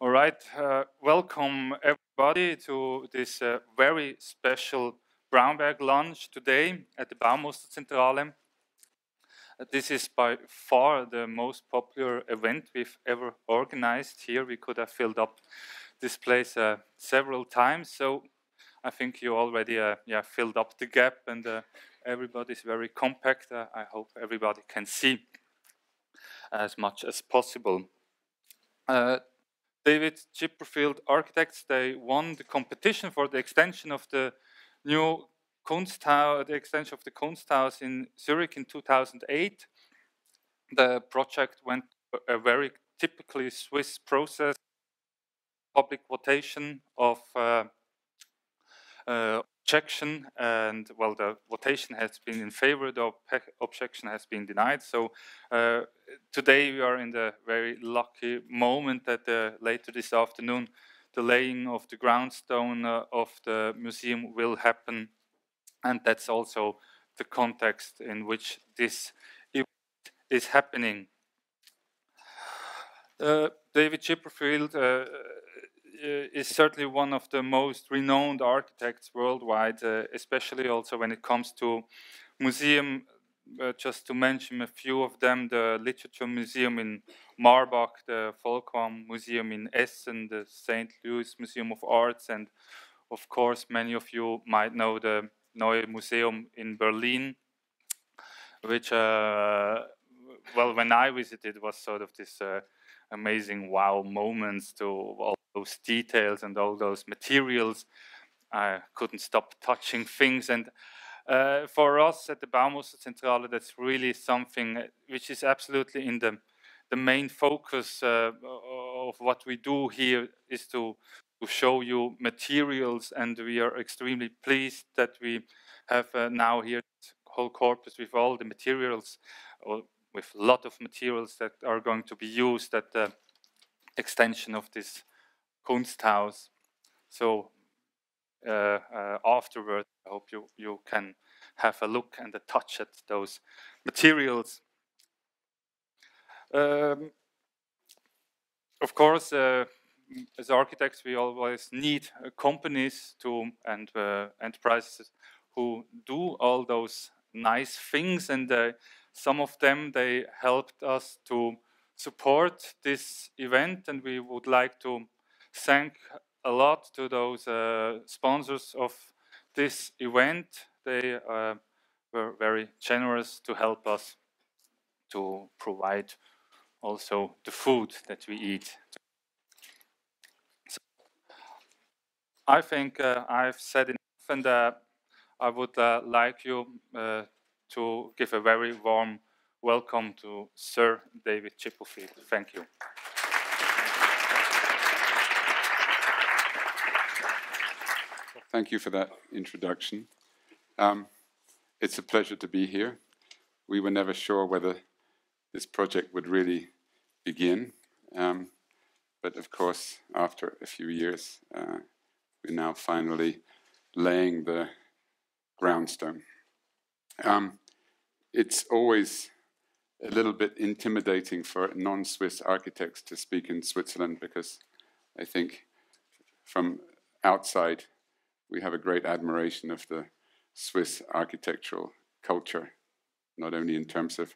All right, welcome everybody to this very special brown bag lunch today at the Baumuster-Centrale. This is by far the most popular event we've ever organized here. We could have filled up this place several times, so I think you already filled up the gap, and everybody's very compact. I hope everybody can see as much as possible. David Chipperfield Architects, they won the competition for the extension of the new Kunsthaus, the extension of the Kunsthaus in Zurich in 2008. The project went a very typically Swiss process, public votation of objection, and well, the votation has been in favor, the objection has been denied. So today we are in the very lucky moment that later this afternoon the laying of the groundstone of the museum will happen, and that's also the context in which this event is happening. David Chipperfield is certainly one of the most renowned architects worldwide, especially also when it comes to museum. Just to mention a few of them: the Literature Museum in Marbach, the Volkwang Museum in Essen, the St. Louis Museum of Arts, and of course many of you might know the Neue Museum in Berlin, which well, when I visited, was sort of this amazing wow moments to all those details and all those materials. I couldn't stop touching things, and for us at the Baumuster-Centrale, that's really something which is absolutely in the main focus of what we do here, is to show you materials, and we are extremely pleased that we have now here whole corpus with all the materials, or with a lot of materials that are going to be used at the extension of this Kunsthaus. So afterwards, I hope you can have a look and a touch at those materials. Of course, as architects, we always need companies to and enterprises who do all those nice things, and some of them, they helped us to support this event, and we would like to thank a lot to those sponsors of this event. They were very generous to help us to provide also the food that we eat. So I think I've said enough, and I would like you to give a very warm welcome to Sir David Chipperfield. Thank you. Thank you for that introduction. It's a pleasure to be here. We were never sure whether this project would really begin, but of course, after a few years, we're now finally laying the groundstone. It's always a little bit intimidating for non-Swiss architects to speak in Switzerland, because I think from outside we have a great admiration of the Swiss architectural culture, not only in terms of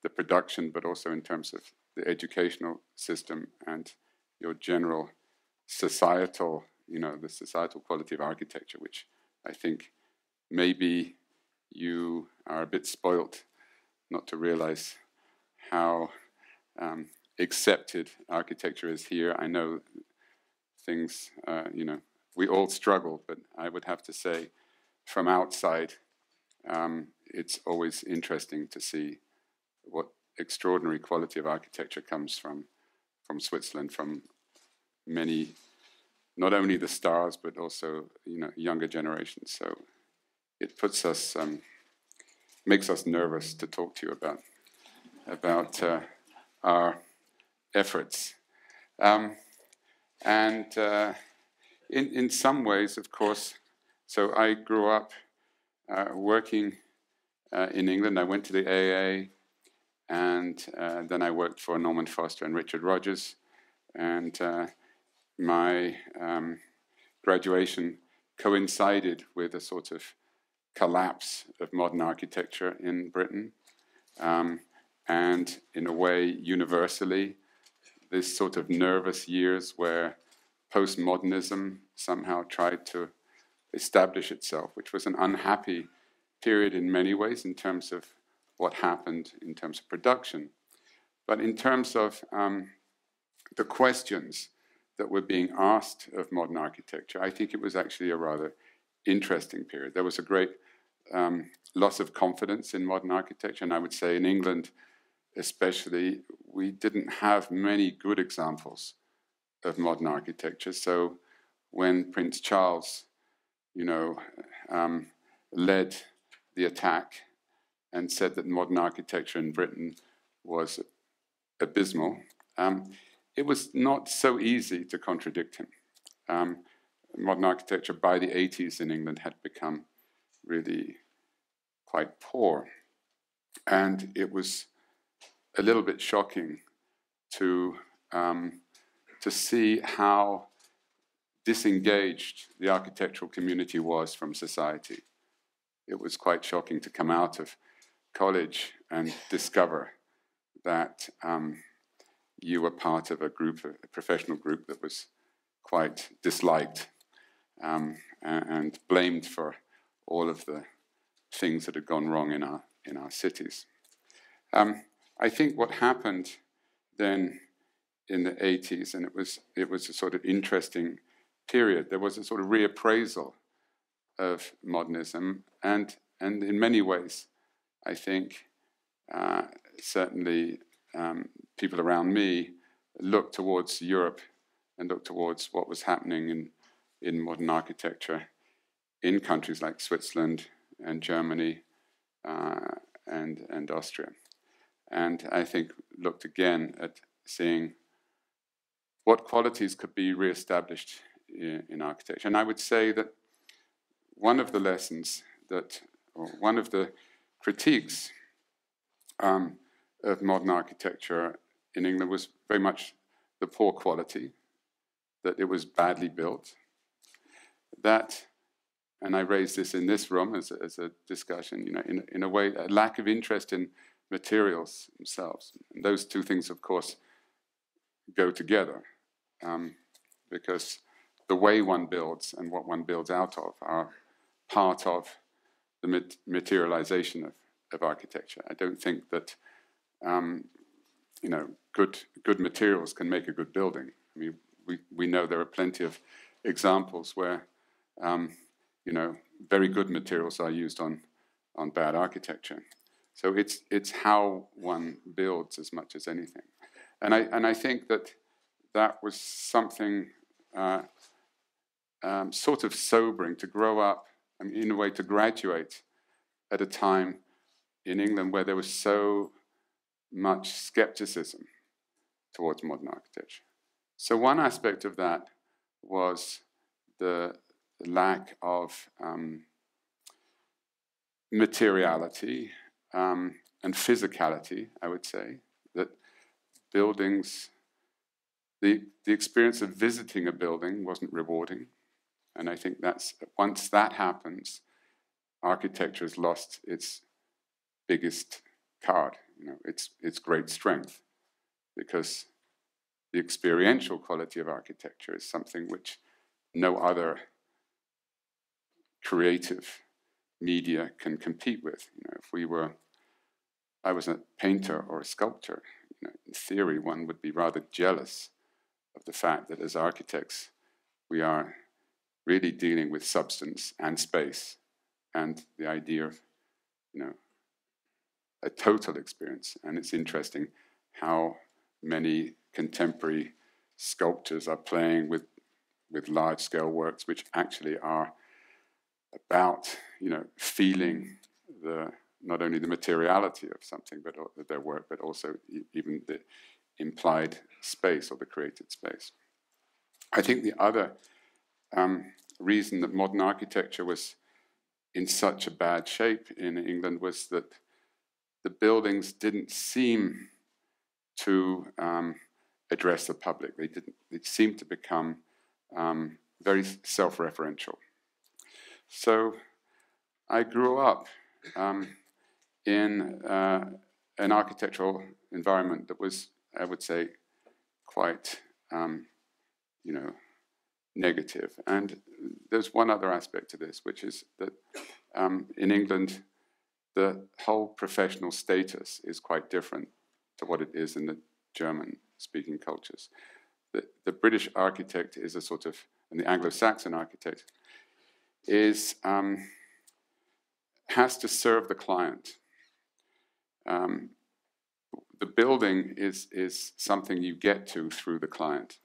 the production, but also in terms of the educational system and your general societal, the societal quality of architecture, which I think maybe you are a bit spoilt not to realize how accepted architecture is here. I know things, we all struggle, but I would have to say from outside, it's always interesting to see what extraordinary quality of architecture comes from Switzerland, from many, not only the stars, but also younger generations. So it puts us, makes us nervous to talk to you about our efforts. In some ways, of course, so I grew up working in England. I went to the AA, and then I worked for Norman Foster and Richard Rogers. And my graduation coincided with a sort of collapse of modern architecture in Britain. And in a way, universally, this sort of nervous years where postmodernism somehow tried to establish itself, which was an unhappy period in many ways in terms of what happened in terms of production. But in terms of the questions that were being asked of modern architecture, I think it was actually a rather interesting period. There was a great loss of confidence in modern architecture, and I would say in England especially, we didn't have many good examples of modern architecture. So when Prince Charles, led the attack and said that modern architecture in Britain was abysmal, it was not so easy to contradict him. Modern architecture by the 80s in England had become really quite poor. And it was a little bit shocking to see how disengaged the architectural community was from society. It was quite shocking to come out of college and discover that you were part of a group, a professional group that was quite disliked and blamed for all of the things that had gone wrong in our cities. I think what happened then in the 80s, and it was a sort of interesting period, there was a sort of reappraisal of modernism, and in many ways, I think certainly people around me looked towards Europe and looked towards what was happening in modern architecture in countries like Switzerland and Germany and Austria. And I think looked again at seeing what qualities could be reestablished in architecture. And I would say that one of the lessons or one of the critiques of modern architecture in England was very much the poor quality, that it was badly built, that, and I raised this in this room as a discussion, in a way, a lack of interest in materials themselves. And those two things, of course, go together, because the way one builds and what one builds out of are part of the materialization of architecture. I don't think that good materials can make a good building. I mean, we know there are plenty of examples where very good materials are used on bad architecture. So it's how one builds as much as anything. And I think that was something sort of sobering to grow up, in a way to graduate at a time in England where there was so much skepticism towards modern architecture. So one aspect of that was the lack of materiality and physicality, I would say, that buildings, the experience of visiting a building wasn't rewarding. And I think once that happens, architecture has lost its biggest card, its great strength, because the experiential quality of architecture is something which no other creative media can compete with. If I was a painter or a sculptor, in theory, one would be rather jealous of the fact that as architects, we are really dealing with substance and space and the idea of, a total experience. And it's interesting how many contemporary sculptors are playing with large-scale works which actually are about, feeling not only the materiality of something, but their work, but also even the implied space or the created space. I think the other reason that modern architecture was in such a bad shape in England was that the buildings didn't seem to address the public. They seemed to become very self-referential. So I grew up in an architectural environment that was, I would say, quite, negative. And there's one other aspect to this, which is that in England, the whole professional status is quite different to what it is in the German-speaking cultures. The British architect is a sort of, and the Anglo-Saxon architect is has to serve the client. The building is something you get to through the client.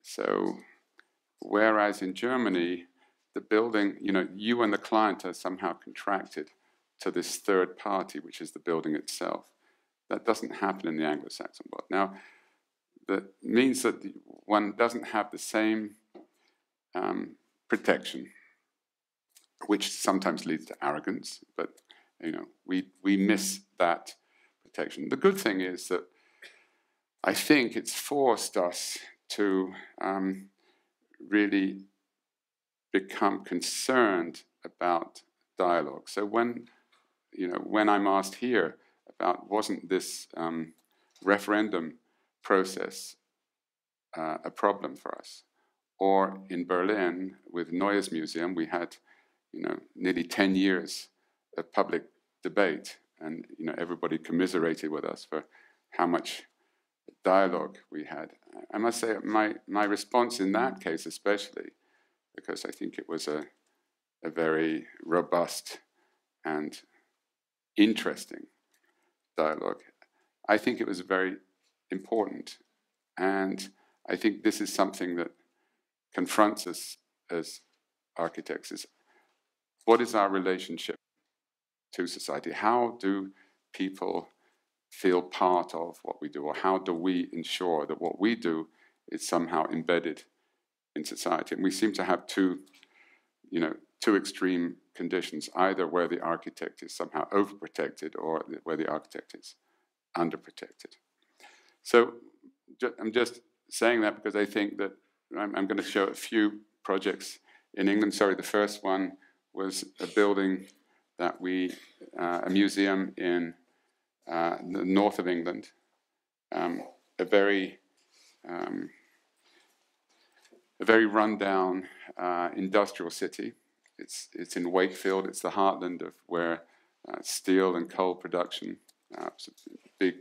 So, whereas in Germany, the building, you and the client are somehow contracted to this third party, which is the building itself. That doesn't happen in the Anglo-Saxon world. Now, that means that one doesn't have the same protection, which sometimes leads to arrogance, but we miss that protection. The good thing is that I think it's forced us to really become concerned about dialogue. So when I'm asked here about wasn't this referendum process a problem for us, or in Berlin with Neues Museum, we had nearly 10 years of public debate, and everybody commiserated with us for how much dialogue we had. I must say my response in that case especially, because I think it was a very robust and interesting dialogue, I think it was very important. And I think this is something that confronts us as architects, is what is our relationship to society? How do people feel part of what we do, or how do we ensure that what we do is somehow embedded in society? And we seem to have two extreme conditions, either where the architect is somehow overprotected or where the architect is underprotected. So I'm just saying that because I think that I'm going to show a few projects in England. Sorry, the first one was a building that a museum in the north of England, a very rundown industrial city. It's in Wakefield. It's the heartland of where steel and coal production. It's a big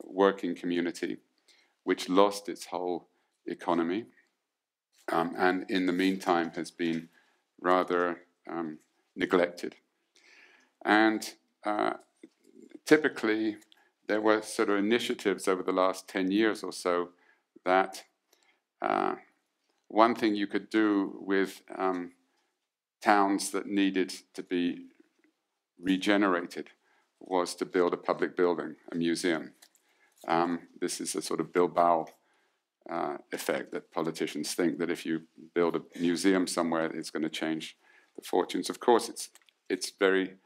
working community, which lost its whole economy, and in the meantime has been rather neglected. And typically, there were sort of initiatives over the last 10 years or so that one thing you could do with towns that needed to be regenerated was to build a public building, a museum. This is a sort of Bilbao effect that politicians think that if you build a museum somewhere, it's going to change the fortunes. Of course, it's very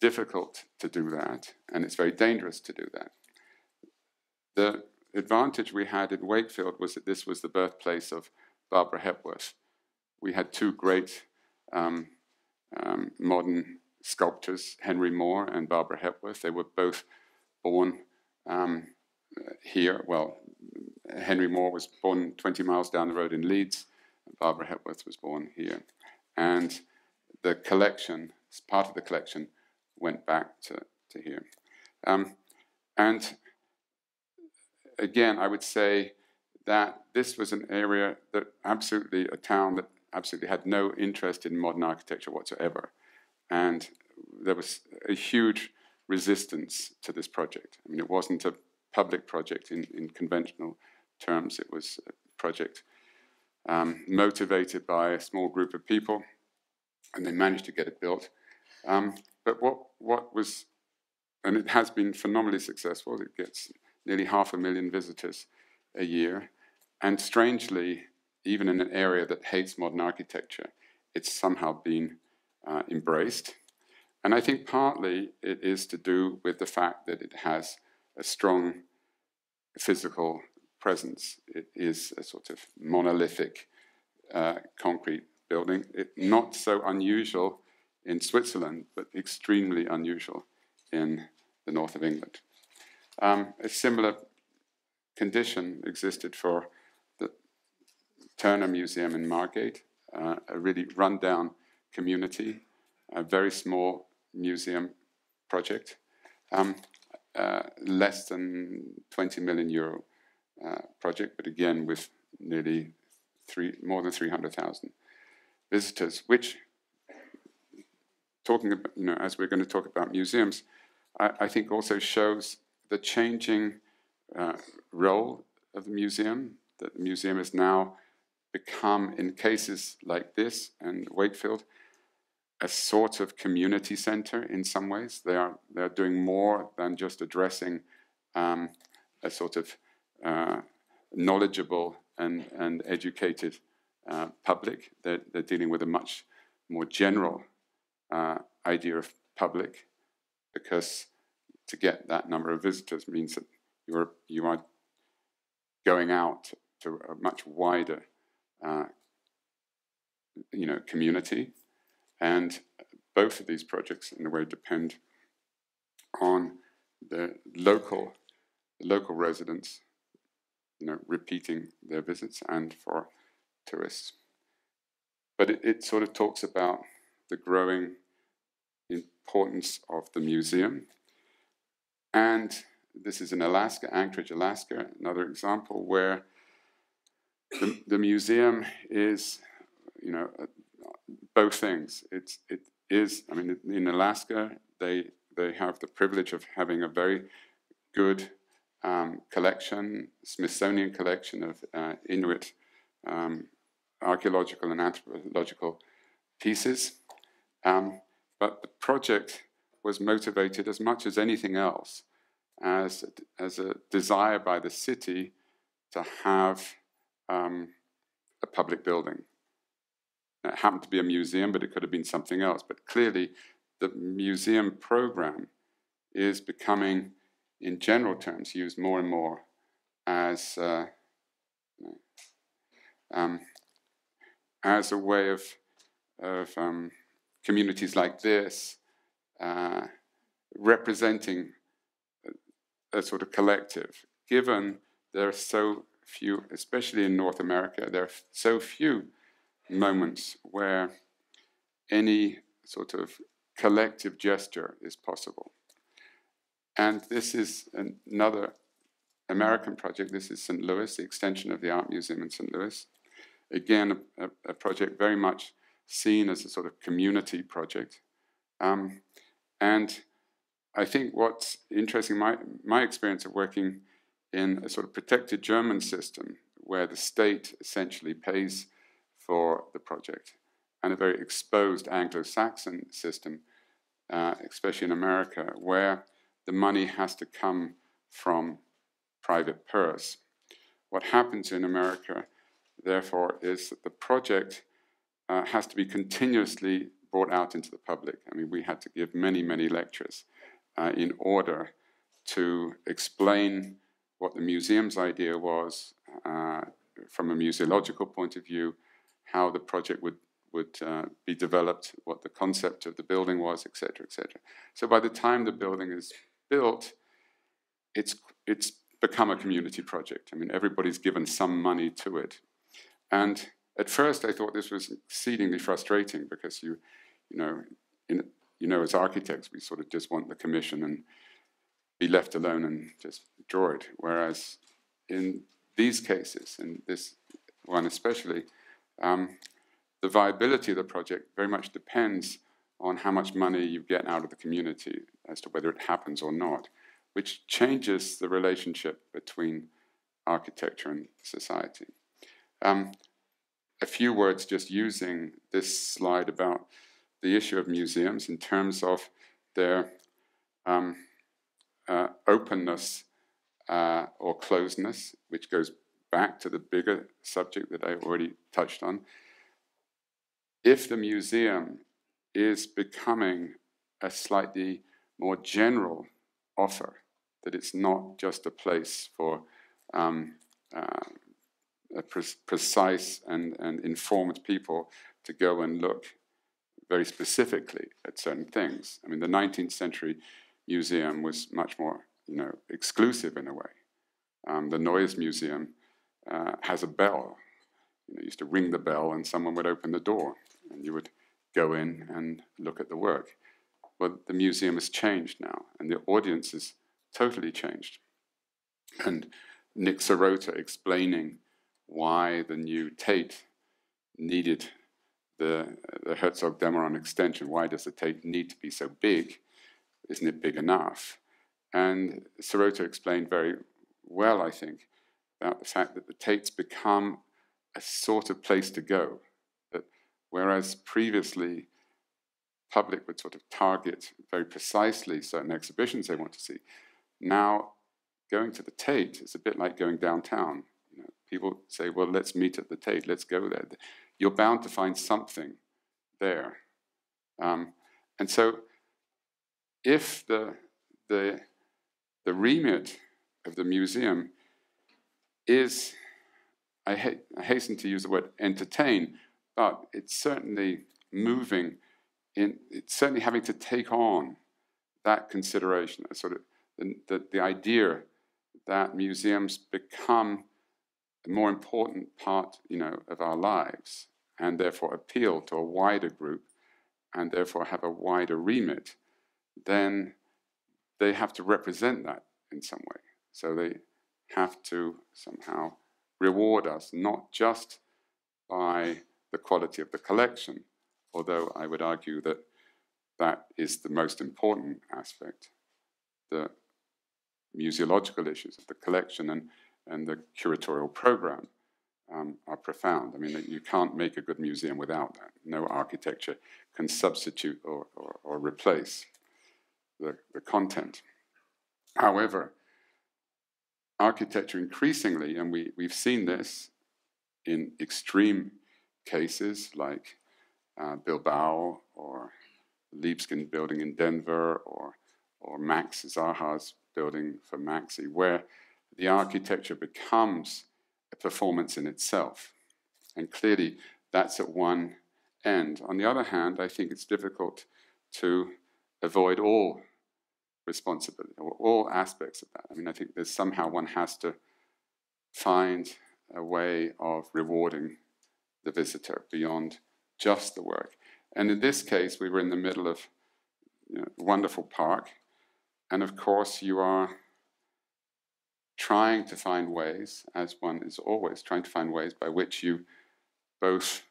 difficult to do that, and it's very dangerous to do that. The advantage we had in Wakefield was that this was the birthplace of Barbara Hepworth. We had two great modern sculptors, Henry Moore and Barbara Hepworth. They were both born here. Well, Henry Moore was born 20 miles down the road in Leeds. Barbara Hepworth was born here. And the collection, part of the collection, went back to here. And again, I would say that this was an area that a town that absolutely had no interest in modern architecture whatsoever. And there was a huge resistance to this project. I mean, it wasn't a public project in conventional terms. It was a project motivated by a small group of people, and they managed to get it built. But what was, and it has been phenomenally successful. It gets nearly 500,000 visitors a year. And strangely, even in an area that hates modern architecture, it's somehow been embraced. And I think partly it is to do with the fact that it has a strong physical presence. It is a sort of monolithic concrete building. Not so unusual in Switzerland, but extremely unusual in the north of England. A similar condition existed for the Turner Museum in Margate, a really run-down community, a very small museum project, less than 20 million euro project, but again with nearly more than 300,000 visitors, which, talking about, as we're going to talk about museums, I think also shows the changing role of the museum, that the museum has now become, in cases like this and Wakefield, a sort of community center in some ways. They're doing more than just addressing a sort of knowledgeable and educated public. They're dealing with a much more general idea of public, because to get that number of visitors means that you are going out to a much wider community. And both of these projects, in a way, depend on the local residents, repeating their visits, and for tourists. But it sort of talks about the growing importance of the museum. And this is in Alaska, Anchorage, Alaska, another example where the museum is, both things. It is, in Alaska, they have the privilege of having a very good collection, Smithsonian collection of Inuit archaeological and anthropological pieces. But the project was motivated as much as anything else as a desire by the city to have a public building. It happened to be a museum, but it could have been something else. But clearly, the museum program is becoming, in general terms, used more and more as a way of communities like this representing a sort of collective. Given there are so few, especially in North America, there are so few moments where any sort of collective gesture is possible. And this is another American project. This is St. Louis, the extension of the Art Museum in St. Louis. Again, a project very much seen as a sort of community project. And I think what's interesting, my experience of working in a sort of protected German system, where the state essentially pays for the project, and a very exposed Anglo-Saxon system, especially in America, where the money has to come from private purse. What happens in America, therefore, is that the project has to be continuously brought out into the public. We had to give many, many lectures in order to explain what the museum's idea was from a museological point of view, how the project would be developed, what the concept of the building was, etc., etc. So by the time the building is built, it's become a community project. Everybody's given some money to it. And at first I thought this was exceedingly frustrating, because as architects, we sort of just want the commission and be left alone and just draw it. Whereas in these cases, in this one especially, the viability of the project very much depends on how much money you get out of the community as to whether it happens or not, which changes the relationship between architecture and society. A few words just using this slide about the issue of museums in terms of their openness or closeness, which goes back to the bigger subject that I already touched on. If the museum is becoming a slightly more general offer, that it's not just a place for precise and informed people to go and look very specifically at certain things. I mean, the 19th century museum was much more, exclusive in a way. The Neue Museum has a bell. You used to ring the bell and someone would open the door and you would go in and look at the work. But the museum has changed now and the audience has totally changed. And Nick Sirota explaining why the new Tate needed the Herzog-Demeron extension. Why does the Tate need to be so big? Isn't it big enough? And Sirota explained very well, I think, about the fact that the Tate's become a sort of place to go. That whereas previously public would sort of target very precisely certain exhibitions they want to see, now going to the Tate is a bit like going downtown. People say, well, let's meet at the Tate, let's go there. You're bound to find something there. And so if the remit of the museum is, I hasten to use the word entertain, but it's certainly moving it's certainly having to take on that consideration, sort of the idea that museums become a more important part, of our lives, and therefore appeal to a wider group, and therefore have a wider remit, then they have to represent that in some way. So they have to somehow reward us, not just by the quality of the collection, although I would argue that that is the most important aspect. The museological issues of the collection and the curatorial program are profound. I mean, you can't make a good museum without that. No architecture can substitute or replace the content. However, architecture increasingly, and we've seen this in extreme cases like Bilbao or Libeskind building in Denver or Max Zaha's building for Maxi, where the architecture becomes a performance in itself. And clearly that's at one end. On the other hand, I think it's difficult to avoid all responsibility or all aspects of that. I mean, I think there's somehow one has to find a way of rewarding the visitor beyond just the work. And in this case, we were in the middle of a wonderful park. And of course, you are trying to find ways, as one is always trying to find ways by which you both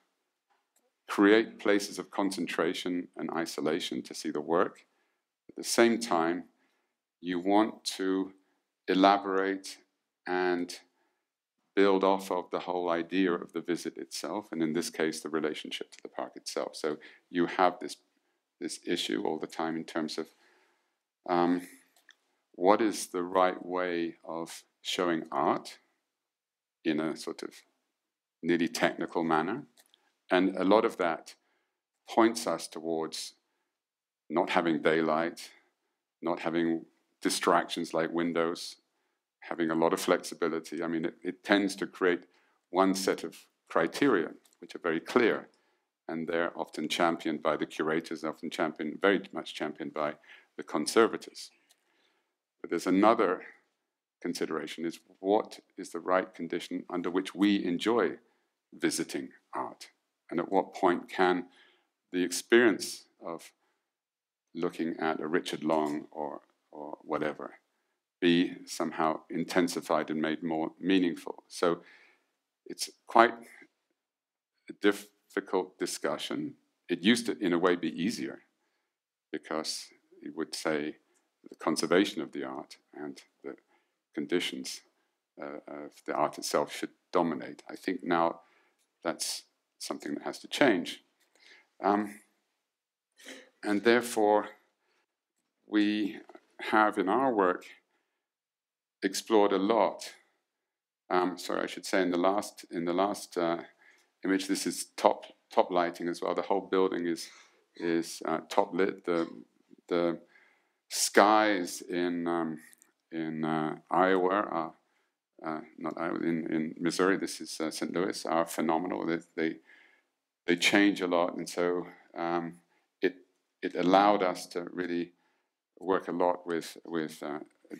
create places of concentration and isolation to see the work. At the same time, you want to elaborate and build off of the whole idea of the visit itself, and in this case, the relationship to the park itself. So you have this issue all the time in terms of what is the right way of showing art in a sort of nearly technical manner. And a lot of that points us towards not having daylight, not having distractions like windows, having a lot of flexibility. I mean, it tends to create one set of criteria, which are very clear, and they're often championed by the curators, often very much championed by the conservators. But there's another consideration, is what is the right condition under which we enjoy visiting art? And at what point can the experience of looking at a Richard Long or whatever be somehow intensified and made more meaningful? So it's quite a difficult discussion. It used to, in a way, be easier because it would say the conservation of the art and the conditions of the art itself should dominate. I think now that's something that has to change. And therefore, we have in our work explored a lot. Sorry, I should say in the last image, this is top lighting as well. The whole building is top lit. The skies in Iowa are not Iowa, in Missouri, this is St. Louis, are phenomenal. They change a lot, and so it allowed us to really work a lot with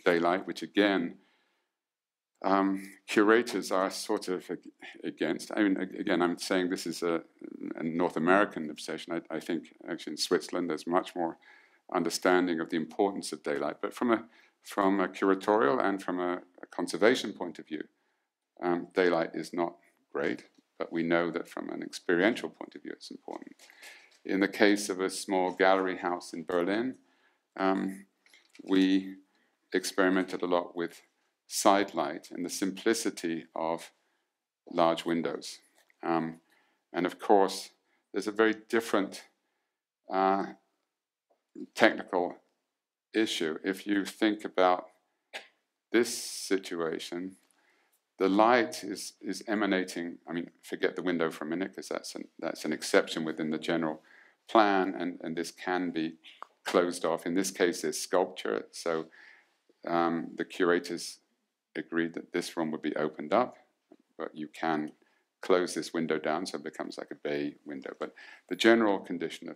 daylight, which again, curators are sort of against. I mean, again, I'm saying this is a North American obsession. I think actually in Switzerland there's much more understanding of the importance of daylight. But from a curatorial and from a conservation point of view, daylight is not great, but we know that from an experiential point of view it's important. In the case of a small gallery house in Berlin, we experimented a lot with side light and the simplicity of large windows. And of course, there's a very different technical issue. If you think about this situation, the light is emanating, I mean, forget the window for a minute, because that's an exception within the general plan, and this can be closed off. In this case, there's sculpture, so the curators agreed that this room would be opened up, but you can close this window down so it becomes like a bay window. But the general condition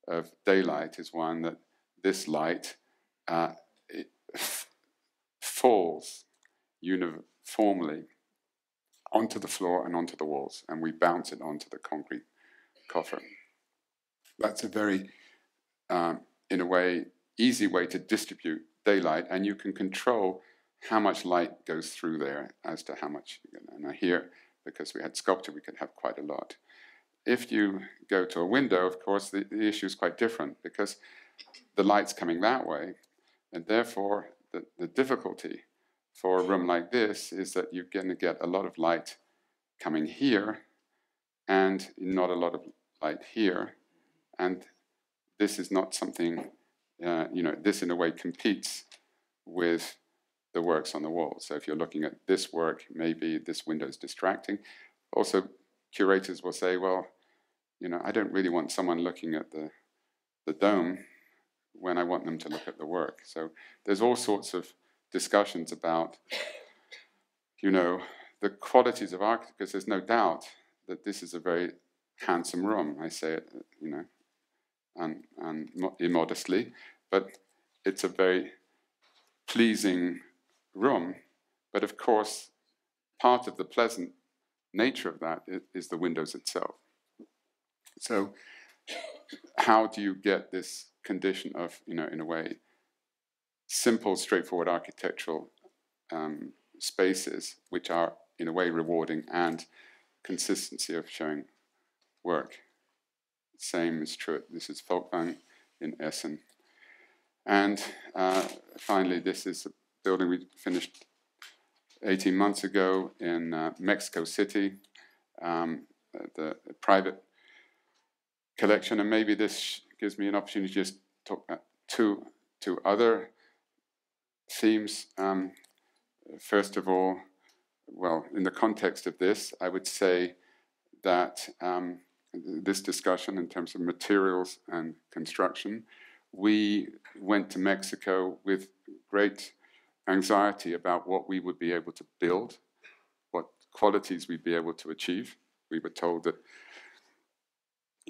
of daylight is one that this light it falls uniformly onto the floor and onto the walls, and we bounce it onto the concrete coffer. That's a very, in a way, easy way to distribute daylight, and you can control how much light goes through there as to how much. And here, because we had sculpture, we could have quite a lot. If you go to a window, of course, the issue is quite different, because the light's coming that way, and therefore the difficulty for a room like this is that you're going to get a lot of light coming here and not a lot of light here, and this is not something, this in a way competes with the works on the wall. So if you're looking at this work, maybe this window is distracting. Also, curators will say, well, I don't really want someone looking at the dome when I want them to look at the work. So there's all sorts of discussions about, the qualities of architecture, because there's no doubt that this is a very handsome room. I say it, and immodestly, but it's a very pleasing room. But of course, part of the pleasant nature of that is the windows itself. So how do you get this condition of, in a way, simple, straightforward architectural spaces, which are, in a way, rewarding, and consistency of showing work? Same is true. This is Folkwang in Essen. And finally, this is a building we finished 18 months ago in Mexico City, the private collection. And maybe this gives me an opportunity to just talk about two other themes. First of all, well, in the context of this, I would say that this discussion in terms of materials and construction, we went to Mexico with great anxiety about what we would be able to build, what qualities we'd be able to achieve. We were told that,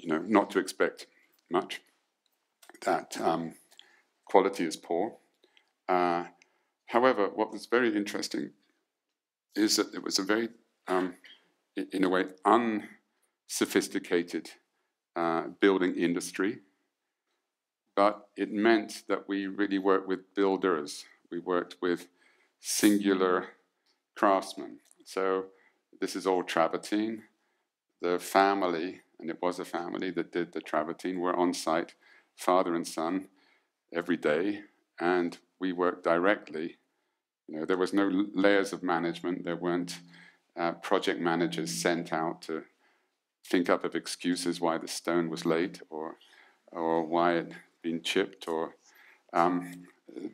not to expect much, that quality is poor. However, what was very interesting is that it was a very, in a way, unsophisticated building industry, but it meant that we really worked with builders. We worked with singular craftsmen. So this is all travertine. The family, and it was a family that did the travertine, were on site, father and son, every day, and we worked directly. There was no layers of management. There weren't project managers sent out to think up of excuses why the stone was late or why it had been chipped, or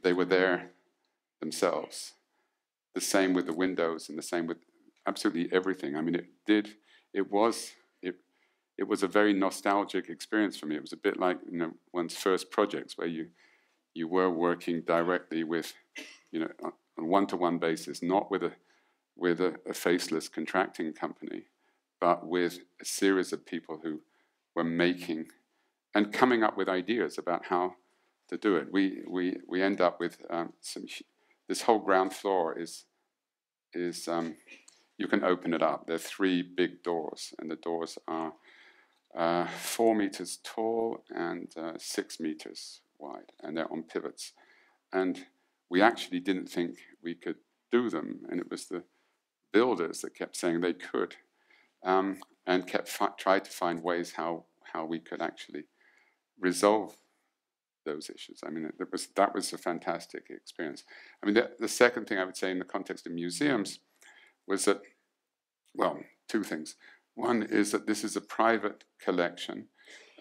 they were there themselves. The same with the windows, and the same with absolutely everything. I mean, it was a very nostalgic experience for me. It was a bit like one's first projects, where you were working directly with, on a one-to-one basis, not with with a faceless contracting company, but with a series of people who were making and coming up with ideas about how to do it. We end up with this whole ground floor is you can open it up. There are 3 big doors, and the doors are 4 meters tall and 6 meters wide, and they're on pivots. And we actually didn't think we could do them, and it was the builders that kept saying they could, and tried to find ways how we could actually resolve those issues. I mean, that was a fantastic experience. I mean, the second thing I would say in the context of museums was that, well, 2 things. One is that this is a private collection.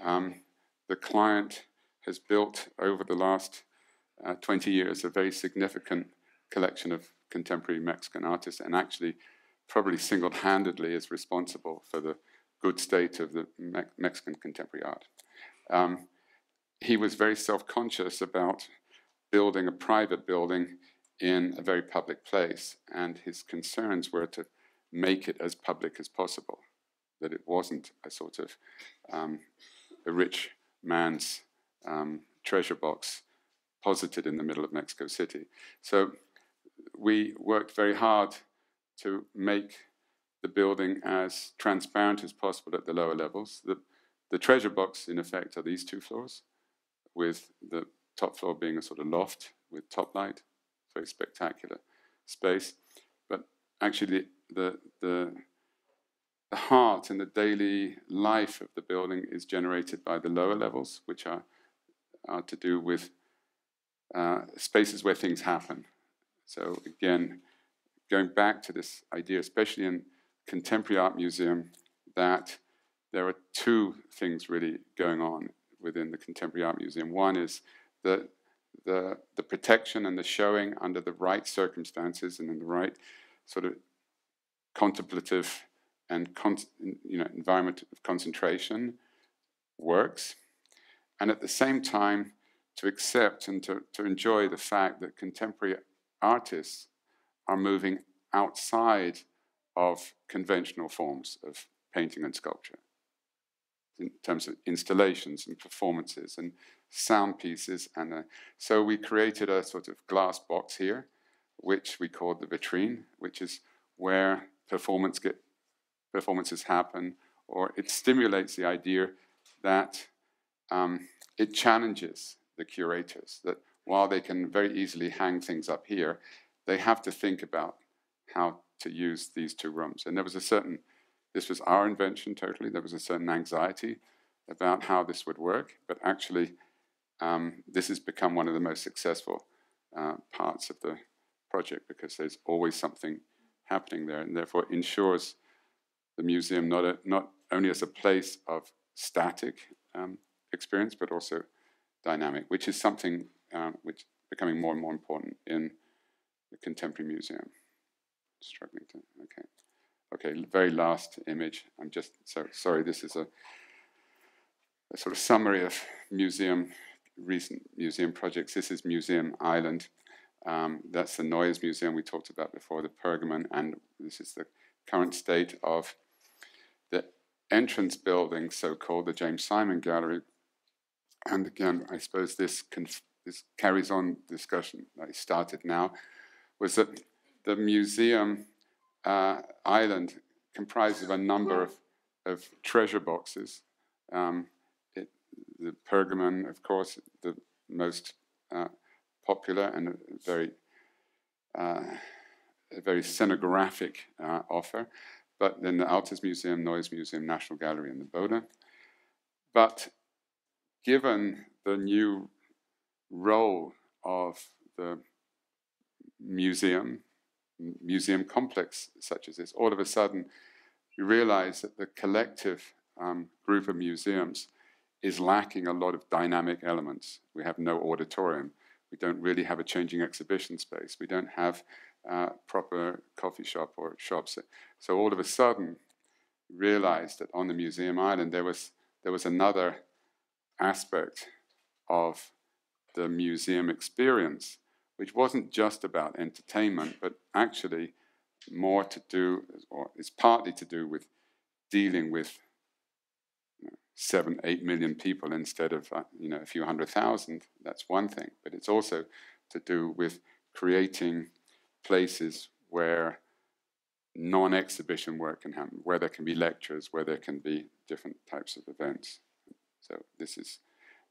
The client has built over the last 20 years a very significant collection of contemporary Mexican artists, and actually probably single-handedly is responsible for the good state of the Mexican contemporary art. He was very self-conscious about building a private building in a very public place, and his concerns were to make it as public as possible, that it wasn't a sort of a rich man's treasure box posited in the middle of Mexico City. So we worked very hard to make the building as transparent as possible at the lower levels. The treasure box, in effect, are these 2 floors, with the top floor being a sort of loft with top light, very spectacular space. But actually the heart and the daily life of the building is generated by the lower levels, which are to do with spaces where things happen. So again, going back to this idea, especially in contemporary art museum, that there are 2 things really going on within the contemporary art museum. One is the protection and the showing under the right circumstances and in the right sort of contemplative and environment of concentration works, and at the same time to accept and to enjoy the fact that contemporary artists are moving outside of conventional forms of painting and sculpture, in terms of installations and performances and sound pieces. And so we created a sort of glass box here, which we called the vitrine, which is where performances happen, or it stimulates the idea that it challenges the curators, that while they can very easily hang things up here, they have to think about how to use these 2 rooms. And there was this was our invention totally, there was a certain anxiety about how this would work, but actually this has become one of the most successful parts of the project, because there's always something happening there, and therefore ensures the museum not only as a place of static experience, but also dynamic, which is something which is becoming more and more important in the contemporary museum. Struggling to, okay, very last image. I'm just sorry, this is a sort of summary of recent museum projects. This is Museum Island. That's the Neues Museum we talked about before, the Pergamon, and this is the current state of the entrance building, so-called the James Simon Gallery. And again, I suppose this carries on discussion that I started now, was that the museum island comprises of a number of treasure boxes. The Pergamon, of course, the most popular and a very scenographic offer. But then the Altes Museum, Neues Museum, National Gallery, and the Gebäude. But given the new role of the museum complex such as this, all of a sudden you realize that the collective group of museums is lacking a lot of dynamic elements. We have no auditorium. We don't really have a changing exhibition space. We don't have proper coffee shop or shops. So all of a sudden, realized that on the Museum Island there was another aspect of the museum experience, which wasn't just about entertainment, but actually more to do, or is partly to do with dealing with 7, 8 million people instead of a few 100,000. That's one thing, but it's also to do with creating places where non-exhibition work can happen, where there can be lectures, where there can be different types of events. So this is,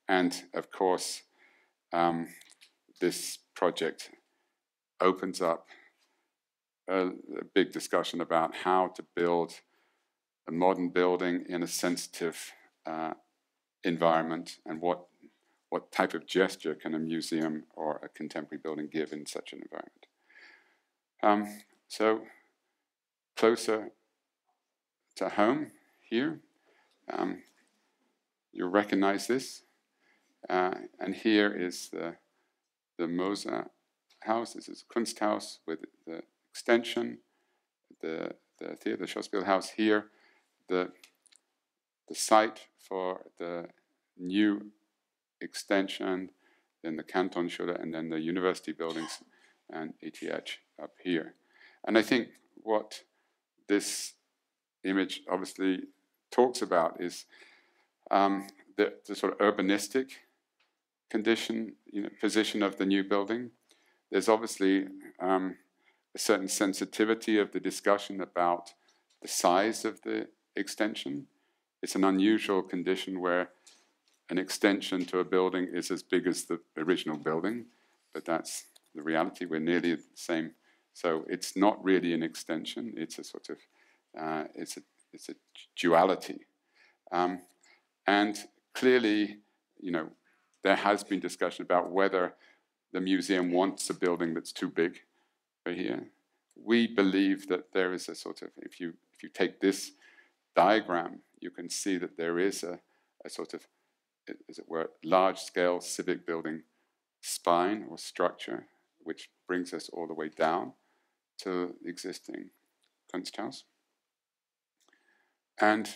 and of course, this project opens up a big discussion about how to build a modern building in a sensitive environment, and what type of gesture can a museum or a contemporary building give in such an environment. So closer to home here, you'll recognize this. And here is the Moser-Baus. This is Kunsthaus with the extension, the theater, the Schauspielhaus here, the site for the new extension, then the Kantonsschule, and then the university buildings and ETH up here. And I think what this image obviously talks about is the sort of urbanistic condition, position of the new building. There's obviously a certain sensitivity of the discussion about the size of the extension. It's an unusual condition where an extension to a building is as big as the original building, but that's the reality. We're nearly the same. So it's not really an extension. It's a sort of it's a duality, and clearly, there has been discussion about whether the museum wants a building that's too big for here. We believe that there is a sort of, if you take this diagram, you can see that there is a sort of, as it were, large-scale civic building spine or structure, which brings us all the way down to the existing Kunsthaus. And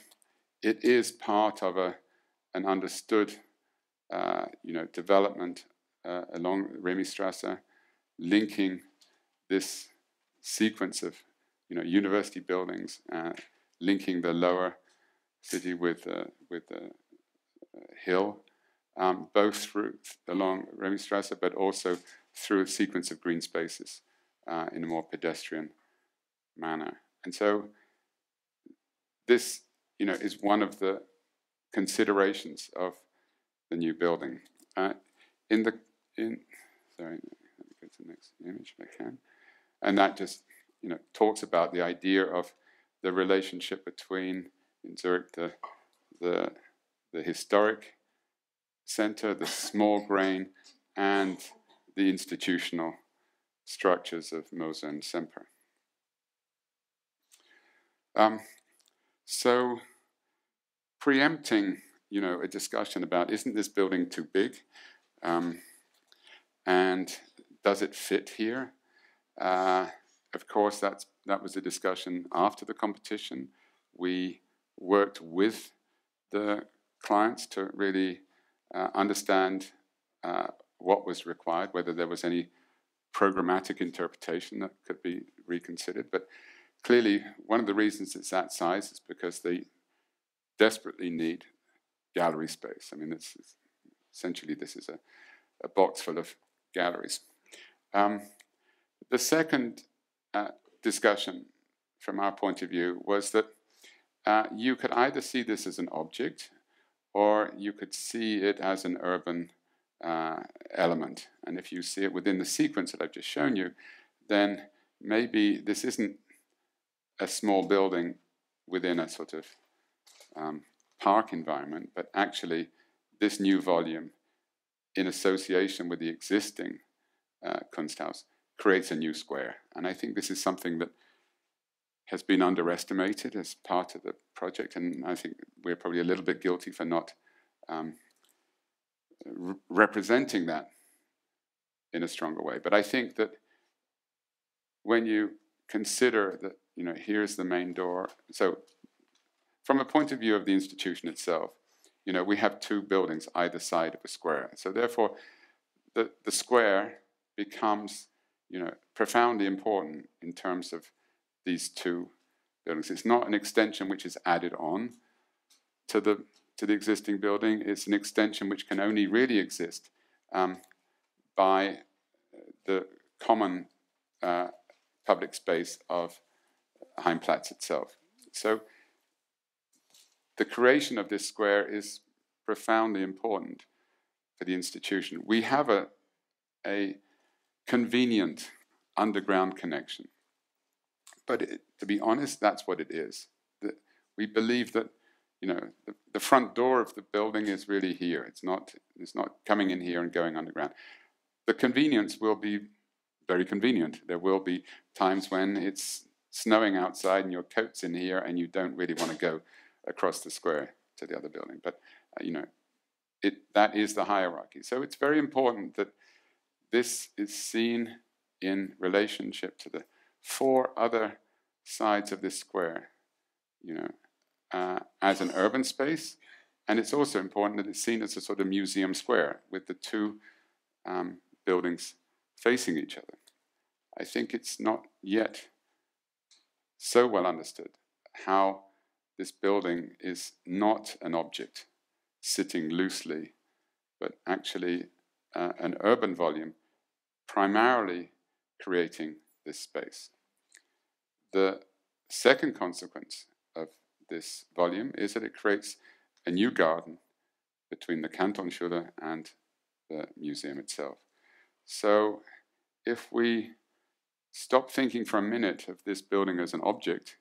it is part of an understood development along Remistrasse, linking this sequence of university buildings, linking the lower city with the hill, both along Remistrasse, but also through a sequence of green spaces in a more pedestrian manner. And so this, is one of the considerations of the new building. Sorry, let me go to the next image if I can. And that just, talks about the idea of the relationship between, in Zurich, the historic center, the small grain, and the institutional structures of Moser and Semper. So preempting, a discussion about, isn't this building too big? And does it fit here? Of course, that was a discussion after the competition. We worked with the clients to really understand what was required, whether there was any programmatic interpretation that could be reconsidered. But clearly, one of the reasons it's that size is because they desperately need gallery space. I mean, essentially this is a box full of galleries. The second discussion from our point of view was that you could either see this as an object, or you could see it as an urban element. And if you see it within the sequence that I've just shown you, then maybe this isn't a small building within a sort of park environment, but actually this new volume, in association with the existing Kunsthaus, creates a new square. And I think this is something that has been underestimated as part of the project, and I think we're probably a little bit guilty for not representing that in a stronger way. But I think that when you consider that, here's the main door. So from a point of view of the institution itself, we have two buildings either side of a square. So therefore, the square becomes, profoundly important in terms of these two buildings. It's not an extension which is added on to the existing building. It's an extension which can only really exist by the common public space of Heimplatz itself. So the creation of this square is profoundly important for the institution. We have a convenient underground connection. But to be honest, that's what it is. We believe that, you know, the front door of the building is really here. It's not coming in here and going underground. The convenience will be very convenient. There will be times when it's snowing outside and your coat's in here and you don't really want to go across the square to the other building. But, you know, that is the hierarchy. So it's very important that this is seen in relationship to the four other sides of this square, you know, as an urban space. And it's also important that it's seen as a sort of museum square with the two buildings facing each other. I think it's not yet so well understood how this building is not an object sitting loosely, but actually an urban volume primarily creating this space. The second consequence of this volume is that it creates a new garden between the Kantonsschule and the museum itself. So if we stop thinking for a minute of this building as an object,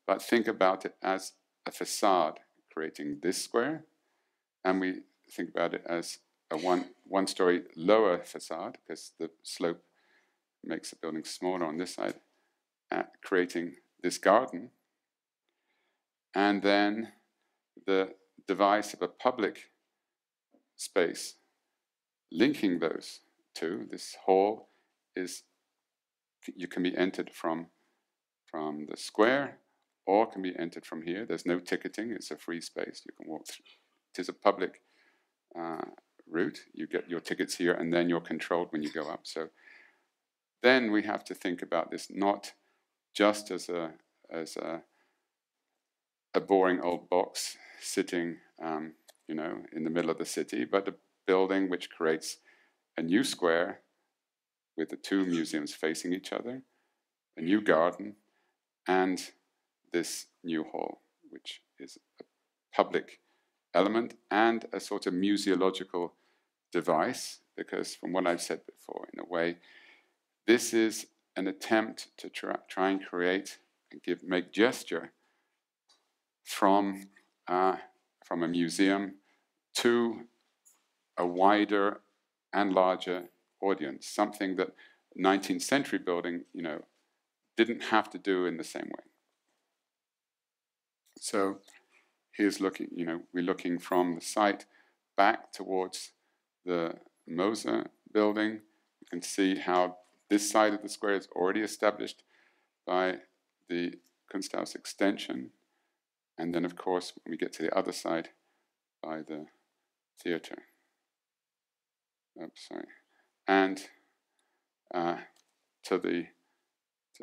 but think about it as a facade creating this square, and we think about it as a one-story lower facade, because the slope makes the building smaller on this side, creating this garden, and then the device of a public space linking those two. This hall you can be entered from the square, or can be entered from here. There's no ticketing, it's a free space, you can walk through. It is a public route. You get your tickets here and then you're controlled when you go up. So then we have to think about this not just as a boring old box sitting you know, in the middle of the city, but a building which creates a new square with the two museums facing each other, a new garden, and this new hall, which is a public element and a sort of museological device, because from what I've said before, in a way, this is an attempt to try and create and make gesture from a museum to a wider and larger audience, something that 19th century building, you know, didn't have to do in the same way. So here's looking, you know, we're looking from the site back towards the Moser building. You can see how this side of the square is already established by the Kunsthaus extension. And then, of course, when we get to the other side, by the theater. Oops, sorry. And to the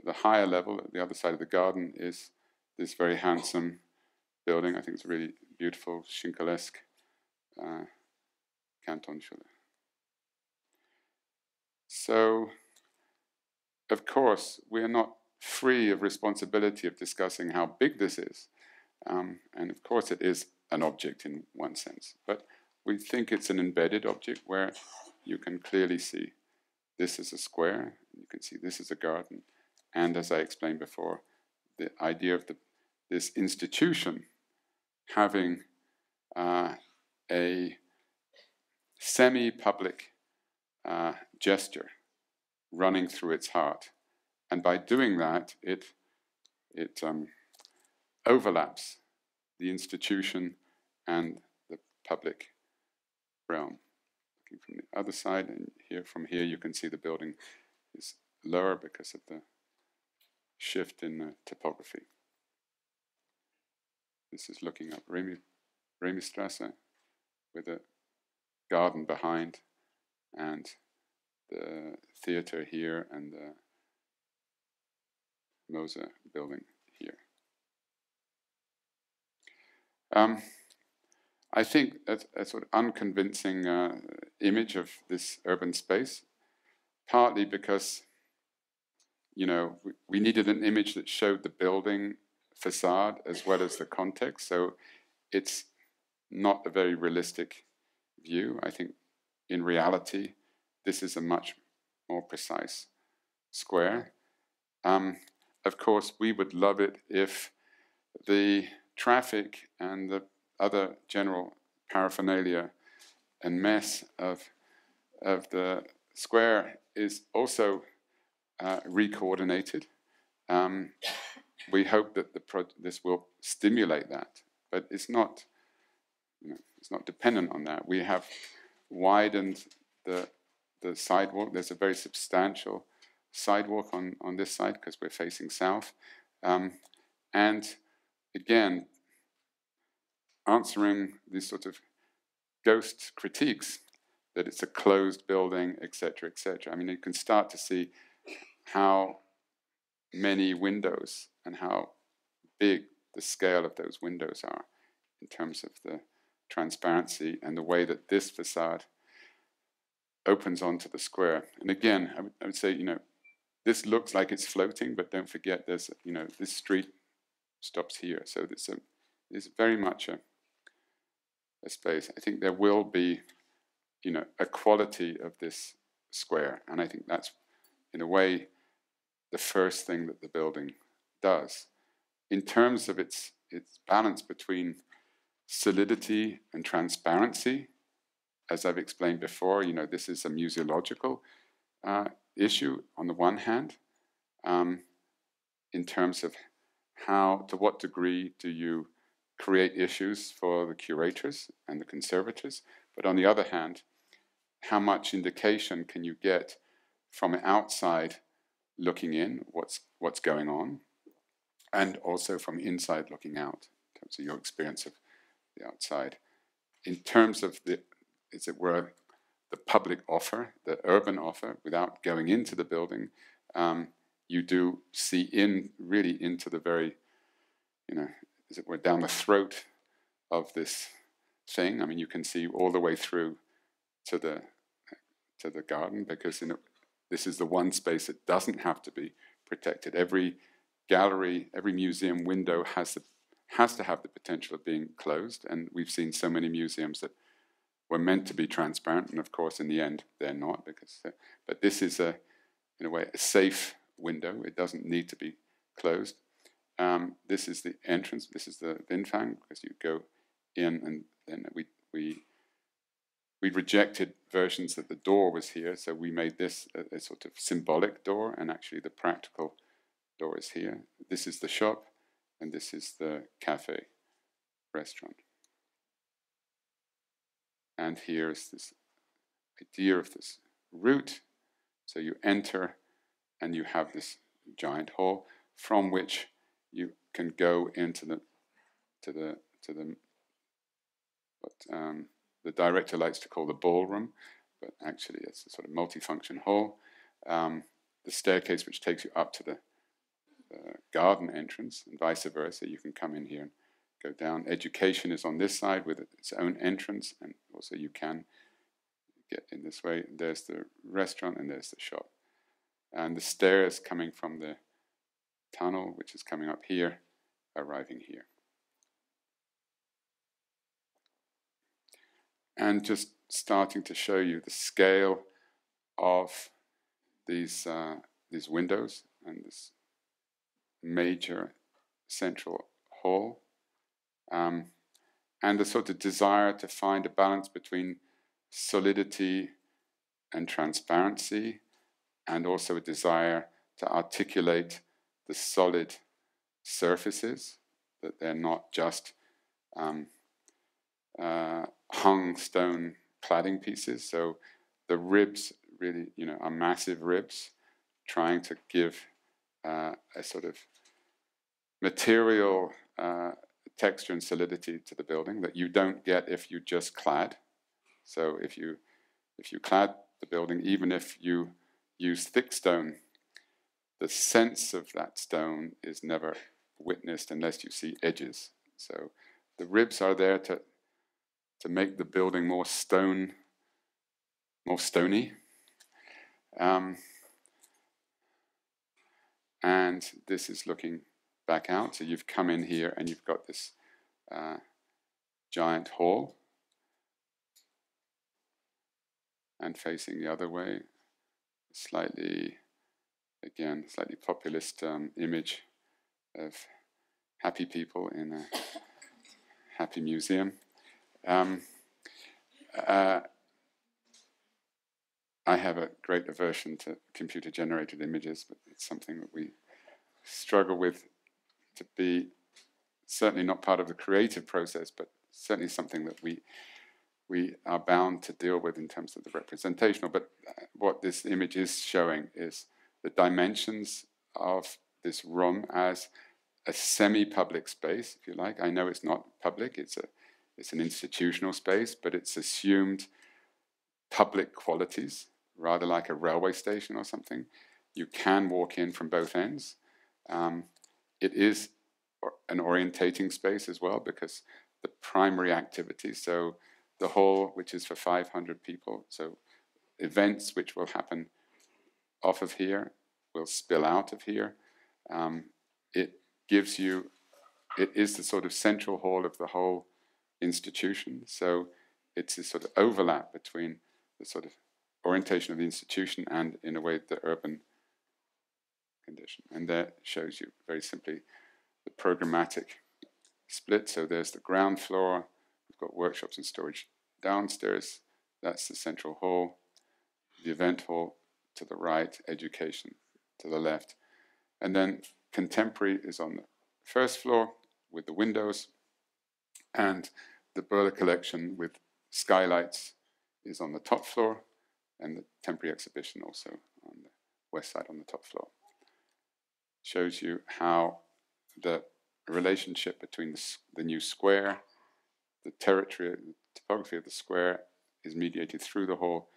higher level, at the other side of the garden, is this very handsome building. I think it's a really beautiful, Schinkelesque Kantonsschule. So, of course, we are not free of responsibility of discussing how big this is. And of course it is an object in one sense, but we think it's an embedded object where you can clearly see this is a square, you can see this is a garden, and as I explained before, the idea of this institution having a semi-public gesture running through its heart, and by doing that, it overlaps the institution and the public realm. Looking from the other side, and from here you can see the building is lower because of the shift in the topography. This is looking up Remistrasse with a garden behind, and the theater here and the Moser building here. I think a sort of unconvincing image of this urban space, partly because, you know, we needed an image that showed the building facade as well as the context. So it's not a very realistic view. I think in reality, this is a much more precise square. Of course, we would love it if the traffic and the other general paraphernalia and mess of the square is also re-coordinated. We hope that this will stimulate that, but it's not, you know, it's not dependent on that. We have widened the sidewalk. There's a very substantial sidewalk on this side because we're facing south. And again, answering these sort of ghost critiques that it's a closed building, etc., etc. I mean, you can start to see how many windows and how big the scale of those windows are in terms of the transparency and the way that this facade opens onto the square. And again, I would say, you know, this looks like it's floating, but don't forget there's, you know, this street stops here. So it's very much a space. I think there will be, you know, a quality of this square. And I think that's, in a way, the first thing that the building does. In terms of its balance between solidity and transparency, as I've explained before, you know, this is a museological issue on the one hand, in terms of how, to what degree do you create issues for the curators and the conservators, but on the other hand, how much indication can you get from outside looking in, what's going on, and also from inside looking out, in terms of your experience of the outside. In terms of the, as it were, the public offer, the urban offer, without going into the building, you do see really into the very, you know, as it were, down the throat of this thing. I mean, you can see all the way through to the garden, because, you know, this is the one space that doesn't have to be protected. Every gallery, every museum window has to have the potential of being closed, and we've seen so many museums that were meant to be transparent, and of course, in the end, they're not. But this is in a way, a safe window. It doesn't need to be closed. This is the entrance. This is the Binfang, because you go in, and then we rejected versions that the door was here, so we made this a sort of symbolic door, and actually the practical door is here. This is the shop, and this is the cafe, restaurant. And here's this idea of this route. So you enter, and you have this giant hall from which you can go into what the director likes to call the ballroom, but actually it's a sort of multifunction hall. The staircase which takes you up to the garden entrance, and vice versa. You can come in here and go down. Education is on this side with its own entrance, and also you can get in this way. There's the restaurant, and there's the shop. And the stairs coming from the tunnel, which is coming up here, arriving here. And just starting to show you the scale of these windows and this major central hall, and the sort of desire to find a balance between solidity and transparency, and also a desire to articulate the solid surfaces, that they're not just hung stone cladding pieces. So the ribs really, you know, are massive ribs, trying to give a sort of material texture and solidity to the building that you don't get if you just clad. So if you clad the building, even if you use thick stone, the sense of that stone is never witnessed unless you see edges. So the ribs are there to make the building more stony. And this is looking back out. So you've come in here and you've got this giant hall. And facing the other way, slightly populist image of happy people in a happy museum. I have a great aversion to computer-generated images, but it's something that we struggle with to be certainly not part of the creative process, but certainly something that we are bound to deal with in terms of the representational. But what this image is showing is the dimensions of this room as a semi-public space, if you like. I know it's not public, it's an institutional space, but it's assumed public qualities, rather like a railway station or something. You can walk in from both ends. It is an orientating space as well, because the primary activity, so the hall, which is for 500 people, so events which will happen off of here will spill out of here. It is the sort of central hall of the whole institution, so it's a sort of overlap between the sort of orientation of the institution and, in a way, the urban condition. And that shows you very simply the programmatic split. So there's the ground floor, we've got workshops and storage downstairs, that's the central hall, the event hall to the right, education to the left. And then contemporary is on the first floor with the windows, and the Bührle collection with skylights is on the top floor, and the temporary exhibition also on the west side on the top floor. Shows you how the relationship between the new square, the territory, the topography of the square is mediated through the hall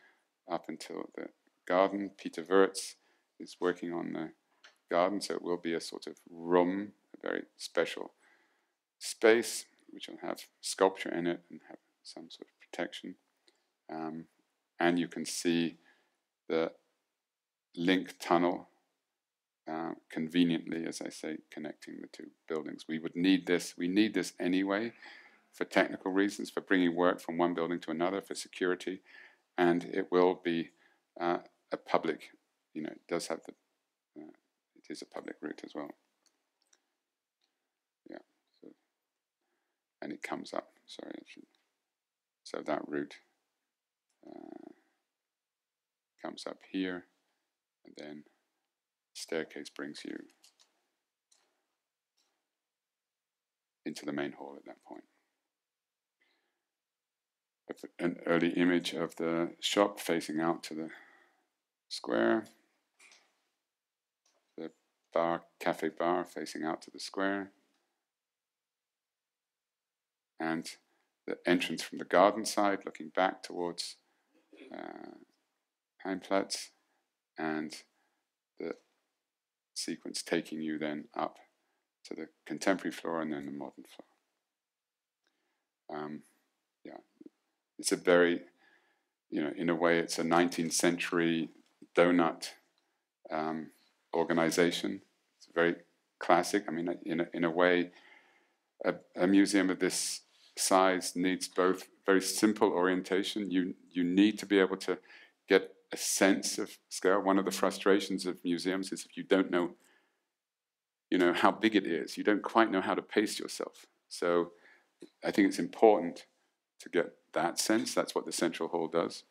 up until the garden. Peter Wirtz is working on the garden, so it will be a sort of room, a very special space, which will have sculpture in it and have some sort of protection. And you can see the link tunnel conveniently, as I say, connecting the two buildings. We need this anyway for technical reasons, for bringing work from one building to another, for security, and it will be a public, it does have it is a public route as well. Yeah, and it comes up, so that route comes up here, and then staircase brings you into the main hall at that point. An early image of the shop facing out to the square, the cafe bar facing out to the square, and the entrance from the garden side looking back towards Heimplatz, and the sequence taking you then up to the contemporary floor and then the modern floor. It's a very, in a way, it's a 19th century donut organization. It's very classic. I mean, in a way, a museum of this size needs both very simple orientation. You need to be able to get a sense of scale. One of the frustrations of museums is if you don't know, how big it is, you don't quite know how to pace yourself. So I think it's important to get that sense. That's what the central hall does.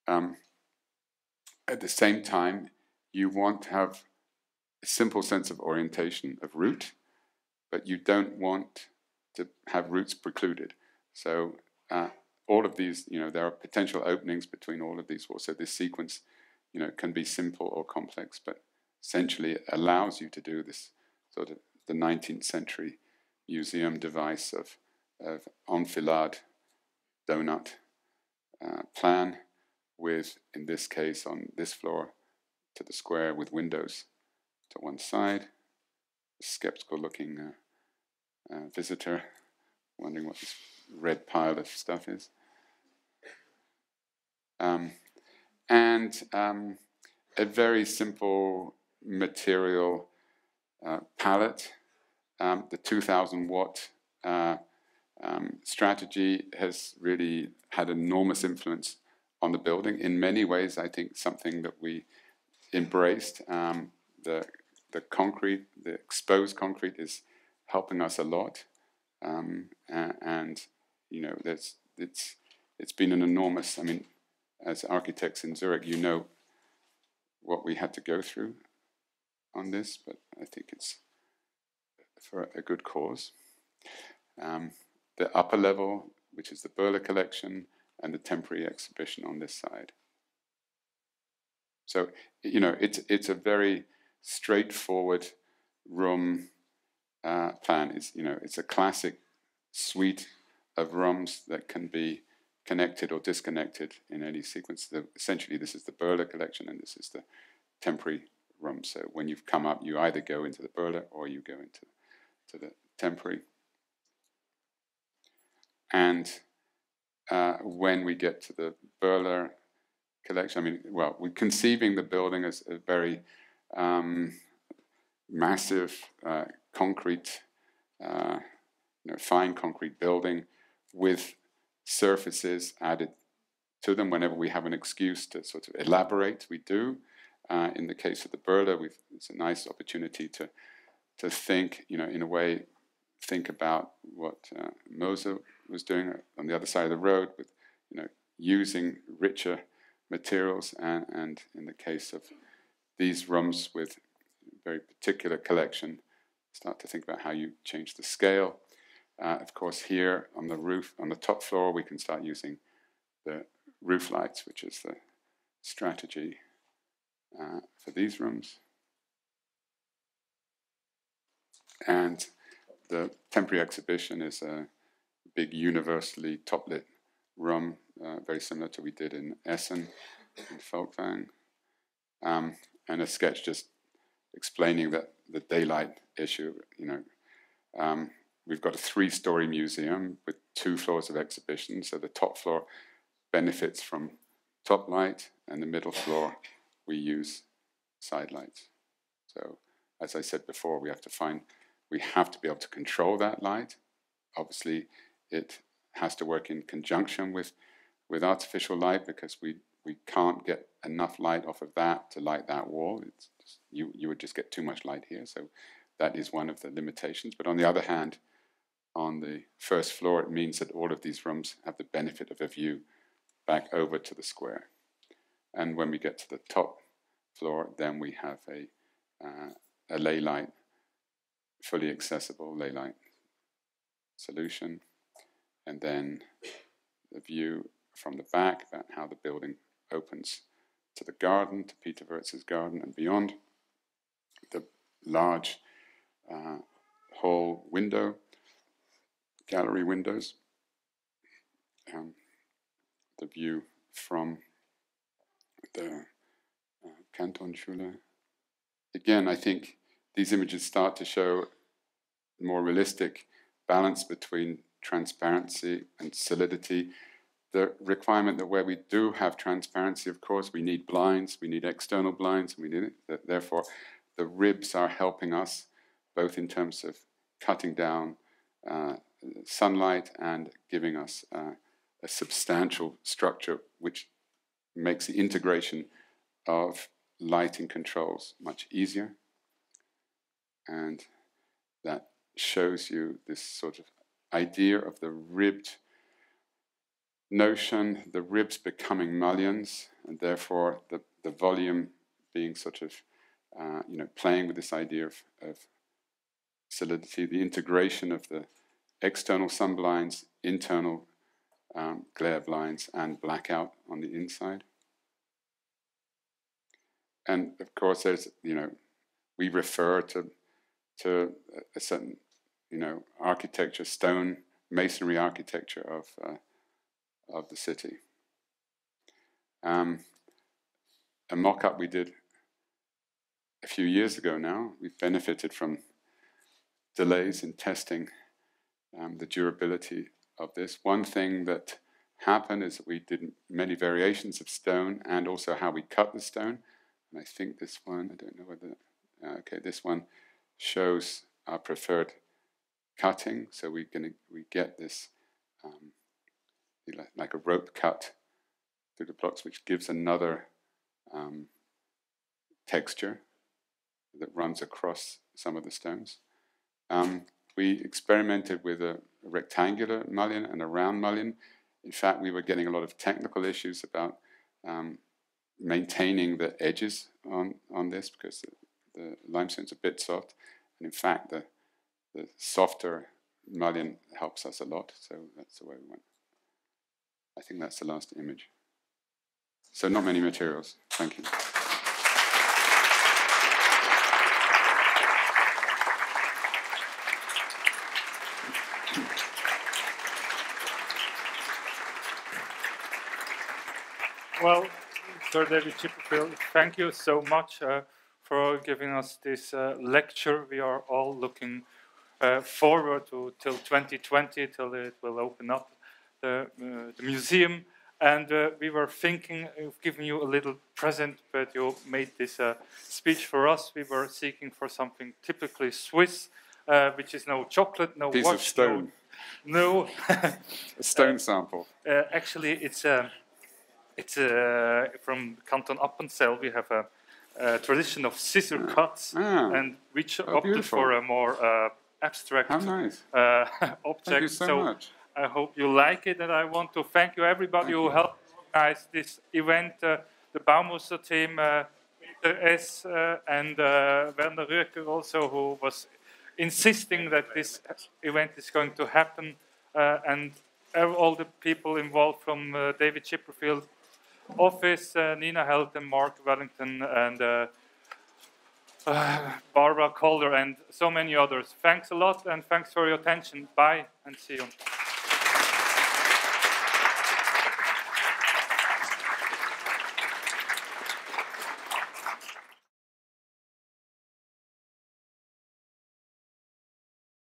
At the same time, you want to have a simple sense of orientation, of route, but you don't want to have routes precluded. So all of these, there are potential openings between all of these walls. So this sequence, can be simple or complex, but essentially it allows you to do this sort of the 19th century museum device of enfilade donut plan with, in this case, on this floor, to the square with windows to one side. A skeptical-looking visitor wondering what this red pile of stuff is. And a very simple material palette. The 2,000-watt strategy has really had enormous influence on the building. In many ways, I think something that we embraced. The concrete, the exposed concrete, is helping us a lot, and you know, it's been an enormous. I mean, as architects in Zurich, you know what we had to go through on this, but I think it's for a good cause. The upper level, which is the Bührle collection, and the temporary exhibition on this side. So, you know, it's a very straightforward room plan. It's a classic suite of rooms that can be connected or disconnected in any sequence. Essentially, this is the Bührle collection, and this is the temporary room. So when you've come up, you either go into the Bührle or you go into the temporary. And when we get to the Bührle collection, I mean, well, we're conceiving the building as a very massive concrete, fine concrete building with surfaces added to them whenever we have an excuse to sort of elaborate. We do. In the case of the Bührle, it's a nice opportunity to think, in a way, think about what Moser was doing on the other side of the road with, using richer materials, and in the case of these rooms with very particular collection, start to think about how you change the scale. Of course, here on the roof, on the top floor, we can start using the roof lights, which is the strategy for these rooms. And the temporary exhibition is a big universally top-lit room, very similar to what we did in Essen and Folkwang. And a sketch just explaining that the daylight issue. We've got a 3-story museum with 2 floors of exhibition. So the top floor benefits from top light, and the middle floor we use side lights. So as I said before, we have to be able to control that light. Obviously, it has to work in conjunction with artificial light, because we can't get enough light off of that to light that wall. You would just get too much light here. So that is one of the limitations. But on the other hand, on the first floor, it means that all of these rooms have the benefit of a view back over to the square. And when we get to the top floor, then we have a ley light, fully accessible ley light solution. And then the view from the back about how the building opens to the garden, to Peter Wirtz's garden and beyond. The large hall window, gallery windows, the view from the Kantonsschule. Again, I think these images start to show more realistic balance between transparency and solidity. The requirement that where we do have transparency, of course, we need blinds, we need external blinds, therefore the ribs are helping us both in terms of cutting down sunlight and giving us a substantial structure which makes the integration of lighting controls much easier. And that shows you this sort of idea of the ribbed notion, the ribs becoming mullions, and therefore the volume being sort of, playing with this idea of solidity, the integration of the external sun blinds, internal glare blinds, and blackout on the inside. And of course, there's, we refer to a certain, architecture, stone masonry architecture of the city. A mock-up we did a few years ago now. We've benefited from delays in testing the durability of this. One thing that happened is that we did many variations of stone and also how we cut the stone. And I think this one, I don't know whether, okay, this one shows our preferred cutting. So we get this like a rope cut through the blocks, which gives another texture that runs across some of the stones. We experimented with a rectangular mullion and a round mullion. In fact, we were getting a lot of technical issues about maintaining the edges on this because the limestone's a bit soft. And in fact, the softer mullion helps us a lot. So that's the way we went. I think that's the last image. So not many materials. Thank you. Well, Sir David Chipperfield, thank you so much for giving us this lecture. We are all looking forward to till 2020, till it will open up the museum. And we were thinking of giving you a little present, but you made this speech for us. We were seeking for something typically Swiss, which is no chocolate, no piece watch, of stone. No. A stone sample. Actually, it's from Canton Appenzell. We have a tradition of scissor cuts, and which opted beautiful. for a more abstract nice. object. Thank you so much. I hope you like it, and I want to thank you, everybody who helped organize this event, the Baumuster team, Peter S. And Werner Rüecker also, who was insisting that this event is going to happen, and all the people involved from David Chipperfield office, Nina Helt and Mark Wellington and Barbara Calder and so many others. Thanks a lot, and thanks for your attention. Bye, and see you.